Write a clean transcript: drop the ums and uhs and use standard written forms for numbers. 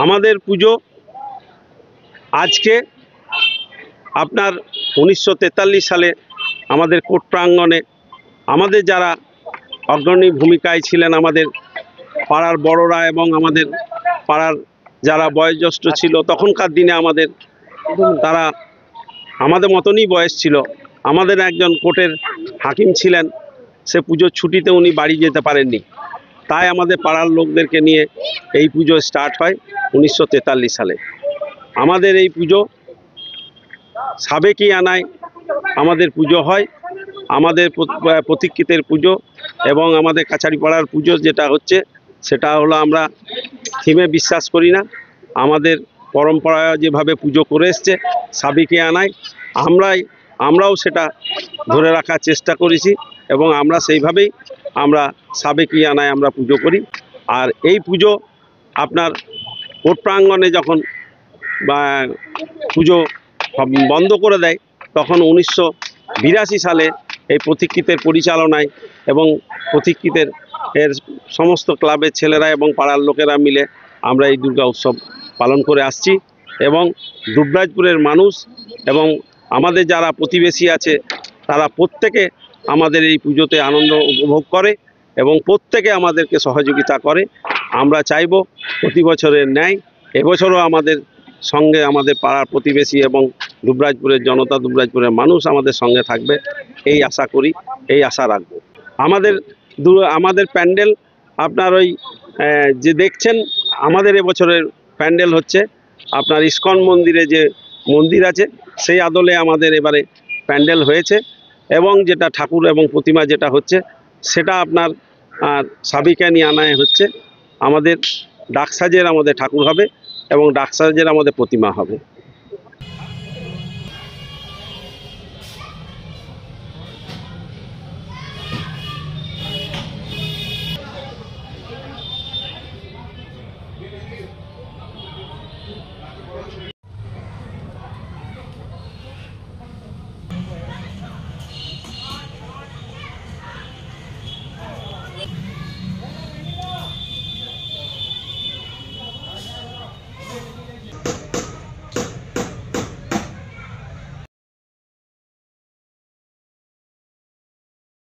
আমাদের পুজো আজকে আপনার 1943 সালে আমাদের কোর্ট প্রাঙ্গণে আমাদের যারা অগ্রণী ভূমিকায় ছিলেন, আমাদের পাড়ার বড়রা এবং আমাদের পাড়ার যারা বয়োজ্যেষ্ঠ ছিল তখনকার দিনে তারা আমাদের মতনই বয়স ছিল। আমাদের একজন কোর্টের হাকিম ছিলেন, সে পুজোর ছুটিতে উনি বাড়ি যেতে পারেননি, তাই আমাদের পাড়ার লোকদেরকে নিয়ে এই পুজো স্টার্ট হয় 1943 সালে। আমাদের এই পুজো সাবেকি আনায় আমাদের পুজো হয়, আমাদের প্রতীক্ষিতের পুজো এবং আমাদের কাছারিপাড়ার পুজো যেটা হচ্ছে সেটা হলো আমরা থিমে বিশ্বাস করি না। আমাদের পরম্পরা যেভাবে পুজো করে এসছে সাবেকি আনায় আমরাও সেটা ধরে রাখার চেষ্টা করেছি এবং আমরা সেইভাবেই সাবেকি আনায় আমরা পুজো করি। আর এই পুজো আপনার কোর্ট প্রাঙ্গণে যখন পুজো বন্ধ করে দেয় তখন 1982 সালে এই প্রতীক্ষিতের পরিচালনায় এবং প্রতীক্ষিতের সমস্ত ক্লাবের ছেলেরা এবং পাড়ার লোকেরা মিলে আমরা এই দুর্গা উৎসব পালন করে আসছি এবং দুবরাজপুরের মানুষ এবং আমাদের যারা প্রতিবেশী আছে তারা প্রত্যেকে আমাদের এই পুজোতে আনন্দ উপভোগ করে এবং প্রত্যেকে আমাদেরকে সহযোগিতা করে। আমরা চাইব প্রতি বছরের ন্যায় এবছরও আমাদের সঙ্গে আমাদের পাড়ার প্রতিবেশী এবং দুবরাজপুরের জনতা, দুবরাজপুরের মানুষ আমাদের সঙ্গে থাকবে এই আশা করি, এই আশা রাখব। আমাদের প্যান্ডেল আপনার ওই যে দেখছেন আমাদের এবছরের প্যান্ডেল হচ্ছে আপনার ইস্কন মন্দিরে যে মন্দির আছে সেই আদলে আমাদের এবারে প্যান্ডেল হয়েছে এবং যেটা ঠাকুর এবং প্রতিমা যেটা হচ্ছে সেটা আপনার সাবিকানি আনায় হচ্ছে। আমাদের ডাকসাজের আমাদের ঠাকুর হবে এবং ডাকসাজের আমাদের প্রতিমা হবে।